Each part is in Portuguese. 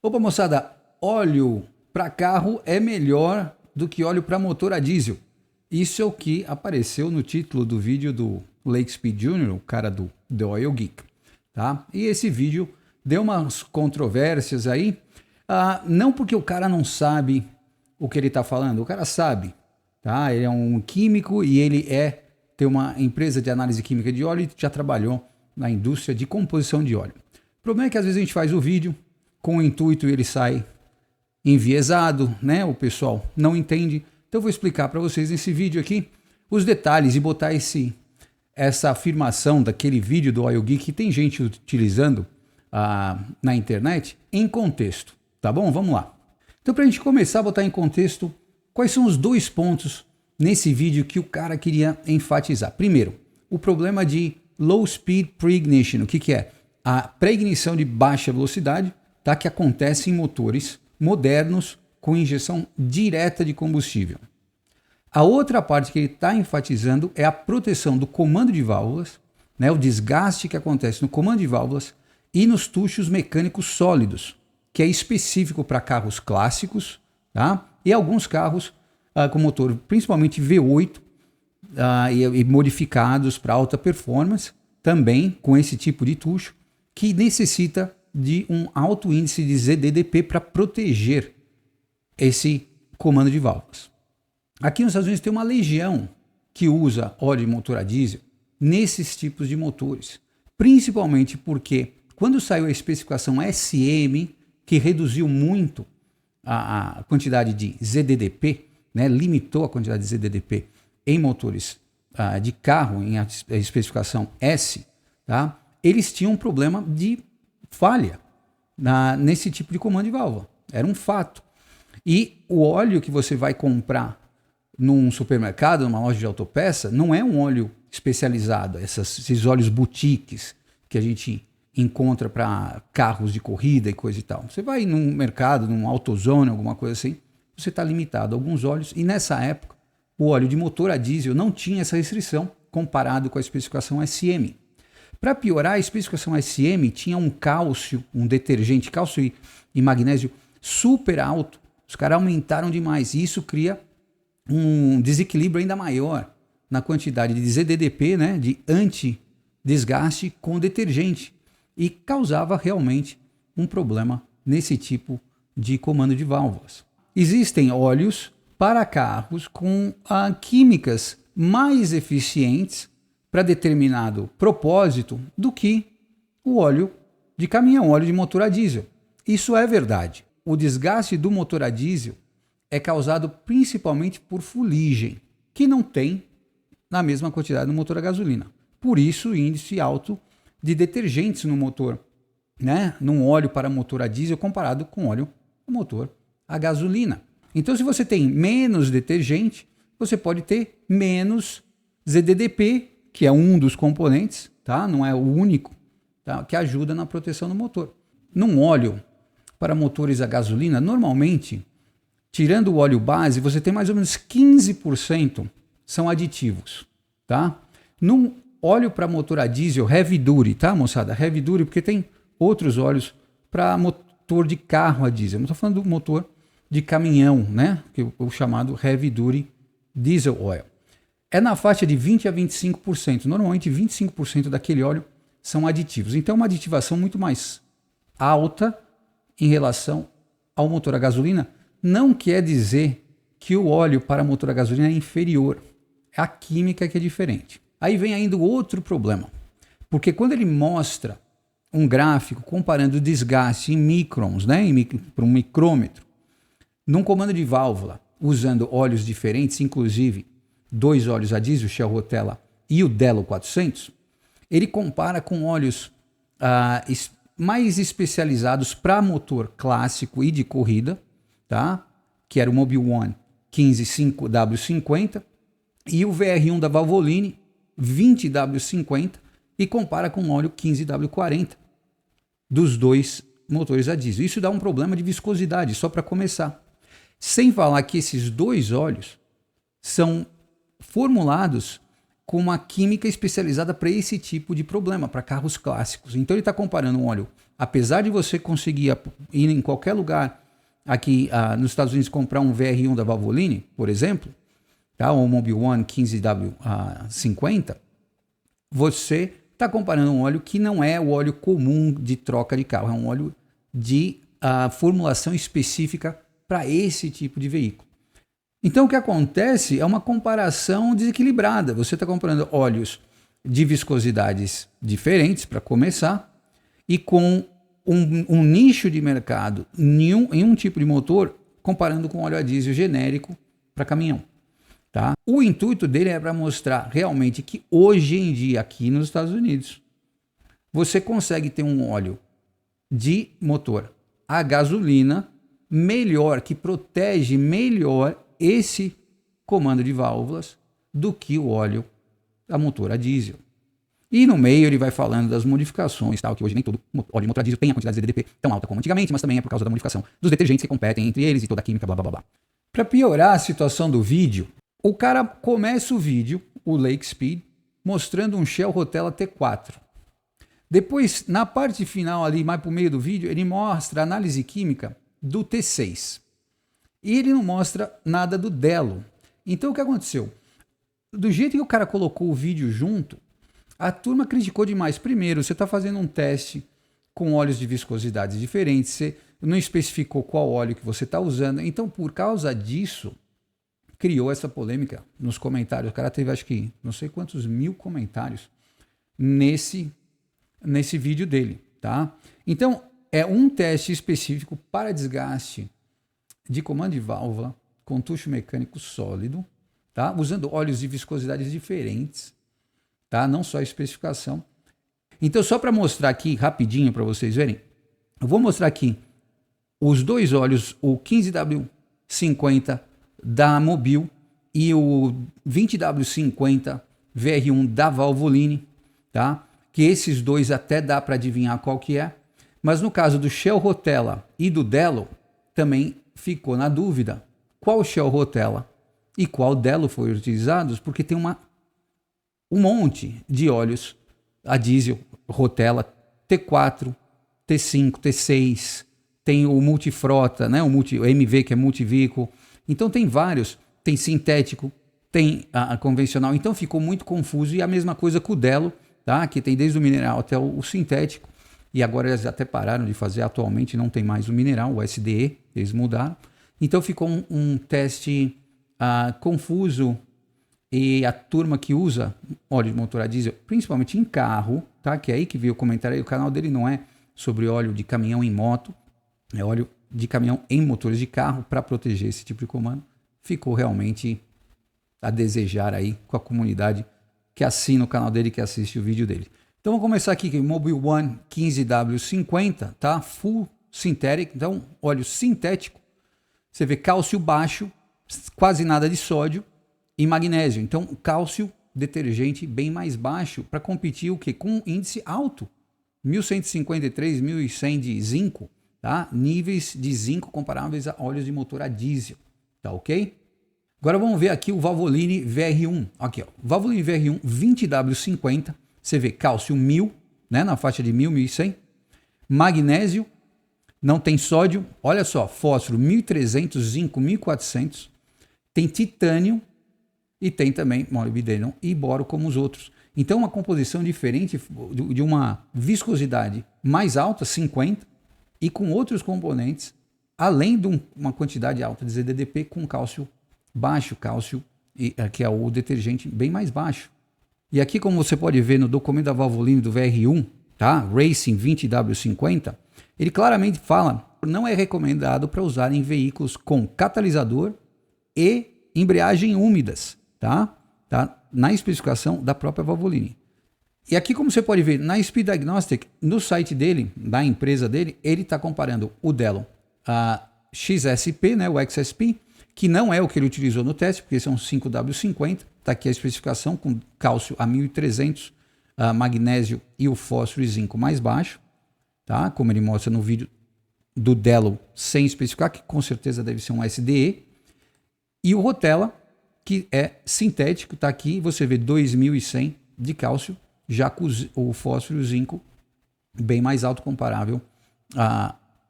Opa, moçada, óleo para carro é melhor do que óleo para motor a diesel. Isso é o que apareceu no título do vídeo do Lake Speed Jr., o cara do The Oil Geek, tá? E esse vídeo deu umas controvérsias aí, não porque o cara não sabe o que ele está falando, o cara sabe, tá? Ele é um químico e ele tem uma empresa de análise química de óleo e já trabalhou na indústria de composição de óleo. O problema é que às vezes a gente faz o vídeo com o intuito e ele sai enviesado, né? O pessoal não entende. Então eu vou explicar para vocês nesse vídeo aqui os detalhes e botar essa afirmação daquele vídeo do Oil Geek que tem gente utilizando na internet em contexto, tá bom? Vamos lá. Então, para a gente começar a botar em contexto, quais são os dois pontos nesse vídeo que o cara queria enfatizar? Primeiro, o problema de low speed pre-ignition. O que é? A pré-ignição de baixa velocidade, tá? Que acontece em motores modernos com injeção direta de combustível. A outra parte que ele está enfatizando é a proteção do comando de válvulas, né? O desgaste que acontece no comando de válvulas e nos tuchos mecânicos sólidos, que é específico para carros clássicos, tá? E alguns carros com motor, principalmente V8, e modificados para alta performance, também com esse tipo de tucho, que necessita de um alto índice de ZDDP para proteger esse comando de válvulas. Aqui nos Estados Unidos tem uma legião que usa óleo de motor a diesel nesses tipos de motores, principalmente porque quando saiu a especificação SM, que reduziu muito a quantidade de ZDDP, né, limitou a quantidade de ZDDP em motores de carro, em a especificação S, tá? Eles tinham um problema de falha nesse tipo de comando de válvula. Era um fato. E o óleo que você vai comprar num supermercado, numa loja de autopeça, não é um óleo especializado, esses óleos boutiques que a gente encontra para carros de corrida e coisa e tal. Você vai num mercado, num AutoZone, alguma coisa assim, você está limitado a alguns óleos. E nessa época, o óleo de motor a diesel não tinha essa restrição comparado com a especificação SM. Para piorar, a especificação SM tinha um cálcio, um detergente, cálcio e magnésio super alto. Os caras aumentaram demais e isso cria um desequilíbrio ainda maior na quantidade de ZDDP, né, de anti-desgaste com detergente, e causava realmente um problema nesse tipo de comando de válvulas. Existem óleos para carros com químicas mais eficientes para determinado propósito do que o óleo de caminhão, óleo de motor a diesel. Isso é verdade. O desgaste do motor a diesel é causado principalmente por fuligem, que não tem na mesma quantidade do motor a gasolina. Por isso, o índice alto de detergentes no motor, né? Num óleo para motor a diesel comparado com óleo a motor a gasolina. Então, se você tem menos detergente, você pode ter menos ZDDP, que é um dos componentes, tá? Não é o único, tá? Que ajuda na proteção do motor. Num óleo para motores a gasolina, normalmente, tirando o óleo base, você tem mais ou menos 15% são aditivos, tá? Num óleo para motor a diesel heavy duty, tá, moçada? Heavy duty porque tem outros óleos para motor de carro a diesel. Não estou falando do motor de caminhão, né? Que é o chamado heavy duty diesel oil. É na faixa de 20 a 25%. Normalmente 25% daquele óleo são aditivos. Então é uma aditivação muito mais alta em relação ao motor a gasolina. Não quer dizer que o óleo para motor a gasolina é inferior. É a química que é diferente. Aí vem ainda outro problema. Porque quando ele mostra um gráfico comparando o desgaste em microns, né, para um micrômetro, num comando de válvula, usando óleos diferentes, inclusive dois óleos a diesel, Shell Rotella e o Delo 400, ele compara com óleos mais especializados para motor clássico e de corrida, tá? Que era o Mobil One 155W50 e o VR1 da Valvoline 20W50 e compara com o óleo 15W40 dos dois motores a diesel. Isso dá um problema de viscosidade, só para começar. Sem falar que esses dois óleos são formulados com uma química especializada para esse tipo de problema, para carros clássicos. Então ele está comparando um óleo apesar de você conseguir ir em qualquer lugar aqui nos Estados Unidos comprar um VR1 da Valvoline, por exemplo, tá? Ou um Mobil One 15W50, você está comparando um óleo que não é o óleo comum de troca de carro, é um óleo de formulação específica para esse tipo de veículo. Então o que acontece é uma comparação desequilibrada. Você está comparando óleos de viscosidades diferentes, para começar, e com um nicho de mercado em um tipo de motor, comparando com óleo a diesel genérico para caminhão. Tá? O intuito dele é para mostrar realmente que hoje em dia, aqui nos Estados Unidos, você consegue ter um óleo de motor a gasolina melhor, que protege melhor esse comando de válvulas do que o óleo a motor a diesel. E no meio ele vai falando das modificações, tal, que hoje nem todo óleo de motor a diesel tem a quantidade de DDP tão alta como antigamente, mas também é por causa da modificação dos detergentes que competem entre eles e toda a química, blá blá blá. Para piorar a situação do vídeo, o cara começa o vídeo, o Lake Speed, mostrando um Shell Rotella T4. Depois, na parte final ali, mais para o meio do vídeo, ele mostra a análise química do T6. E ele não mostra nada do Delo. Então o que aconteceu? Do jeito que o cara colocou o vídeo junto, a turma criticou demais. Primeiro, você está fazendo um teste com óleos de viscosidades diferentes, você não especificou qual óleo que você está usando. Então, por causa disso, criou essa polêmica nos comentários. O cara teve, acho que, não sei quantos mil comentários nesse vídeo dele, tá? Então, é um teste específico para desgaste de comando de válvula com tucho mecânico sólido, tá? Usando óleos de viscosidades diferentes, tá? Não só a especificação. Então, só para mostrar aqui rapidinho para vocês verem, eu vou mostrar aqui os dois óleos, o 15W50 da Mobil e o 20W50 VR1 da Valvoline, tá? Que esses dois até dá para adivinhar qual que é, mas no caso do Shell Rotella e do Delo, também ficou na dúvida qual Shell Rotella e qual Delo foi utilizados, porque tem um monte de óleos a diesel Rotella T4, T5, T6, tem o multifrota, né? o MV, que é multivehicle. Então tem vários, tem sintético, tem a convencional. Então ficou muito confuso, e a mesma coisa com o Delo, tá? Que tem desde o mineral até o sintético, e agora eles até pararam de fazer, atualmente não tem mais o mineral, o SDE, eles mudaram. Então ficou um teste confuso, e a turma que usa óleo de motor a diesel, principalmente em carro, tá? Que é aí que veio o comentário aí, o canal dele não é sobre óleo de caminhão em moto, é óleo de caminhão em motores de carro para proteger esse tipo de comando. Ficou realmente a desejar aí com a comunidade que assina o canal dele, que assiste o vídeo dele. Então vamos começar aqui com o Mobil One 15W50, tá? Full Synthetic, então óleo sintético. Você vê cálcio baixo, quase nada de sódio e magnésio. Então cálcio, detergente bem mais baixo para competir o quê? Com um índice alto, 1153, 1100 de zinco, tá? Níveis de zinco comparáveis a óleos de motor a diesel, tá ok? Agora vamos ver aqui o Valvoline VR1. Aqui, ó, Valvoline VR1 20W50. Você vê cálcio 1000, né, na faixa de 1000, 1100. Magnésio, não tem sódio. Olha só, fósforo 1300, zinco 1400. Tem titânio e tem também molibdênio e boro como os outros. Então uma composição diferente, de uma viscosidade mais alta, 50, e com outros componentes, além de uma quantidade alta de ZDDP com cálcio baixo, que é o detergente bem mais baixo. E aqui, como você pode ver no documento da Valvoline do VR1, tá? Racing 20W50, ele claramente fala que não é recomendado para usar em veículos com catalisador e embreagem úmidas, tá? Na especificação da própria Valvoline. E aqui, como você pode ver, na Speed Diagnostic, no site dele, da empresa dele, ele está comparando o Delo a XSP, né, o XSP, que não é o que ele utilizou no teste, porque esse é um 5W50, está aqui a especificação com cálcio a 1300, magnésio e o fósforo e zinco mais baixo, tá? Como ele mostra no vídeo do Delo sem especificar, que com certeza deve ser um SDE, e o Rotella, que é sintético, está aqui, você vê 2100 de cálcio, já com o fósforo e o zinco bem mais alto comparável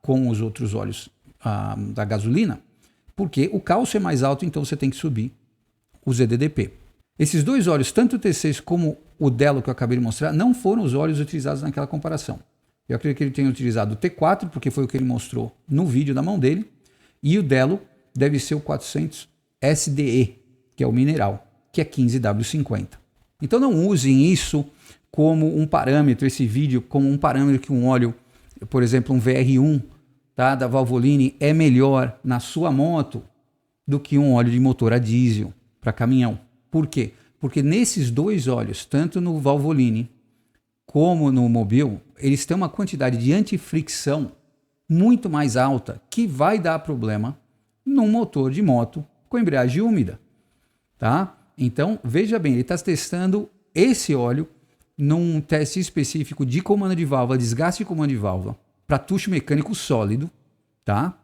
com os outros óleos da gasolina, porque o cálcio é mais alto, então você tem que subir o ZDDP. Esses dois óleos, tanto o T6 como o Delo que eu acabei de mostrar, não foram os óleos utilizados naquela comparação. Eu acredito que ele tenha utilizado o T4, porque foi o que ele mostrou no vídeo da mão dele, e o Delo deve ser o 400 SDE, que é o mineral, que é 15W50. Então não usem isso como um parâmetro, esse vídeo como um parâmetro que um óleo, por exemplo, um VR1, tá, da Valvoline, é melhor na sua moto do que um óleo de motor a diesel para caminhão. Por quê? Porque nesses dois óleos, tanto no Valvoline como no Mobil, eles têm uma quantidade de antifricção muito mais alta que vai dar problema num motor de moto com embreagem úmida. Tá? Então, veja bem, ele está testando esse óleo num teste específico de comando de válvula, desgaste de comando de válvula, para tucho mecânico sólido, tá?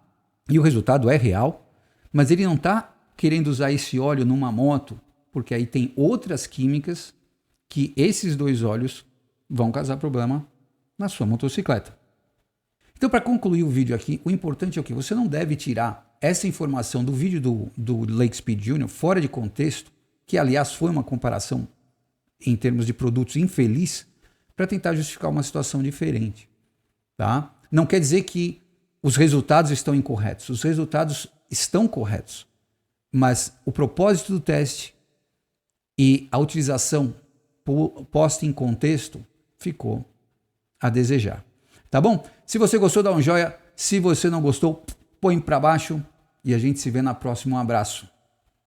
E o resultado é real, mas ele não está querendo usar esse óleo numa moto, porque aí tem outras químicas que esses dois óleos vão causar problema na sua motocicleta. Então, para concluir o vídeo aqui, o importante é o que? Você não deve tirar essa informação do vídeo do Lake Speed Junior fora de contexto, que aliás foi uma comparação em termos de produtos infeliz, para tentar justificar uma situação diferente. Tá? Não quer dizer que os resultados estão incorretos. Os resultados estão corretos. Mas o propósito do teste e a utilização posta em contexto ficou a desejar. Tá bom? Se você gostou, dá um joinha. Se você não gostou, põe para baixo e a gente se vê na próxima. Um abraço.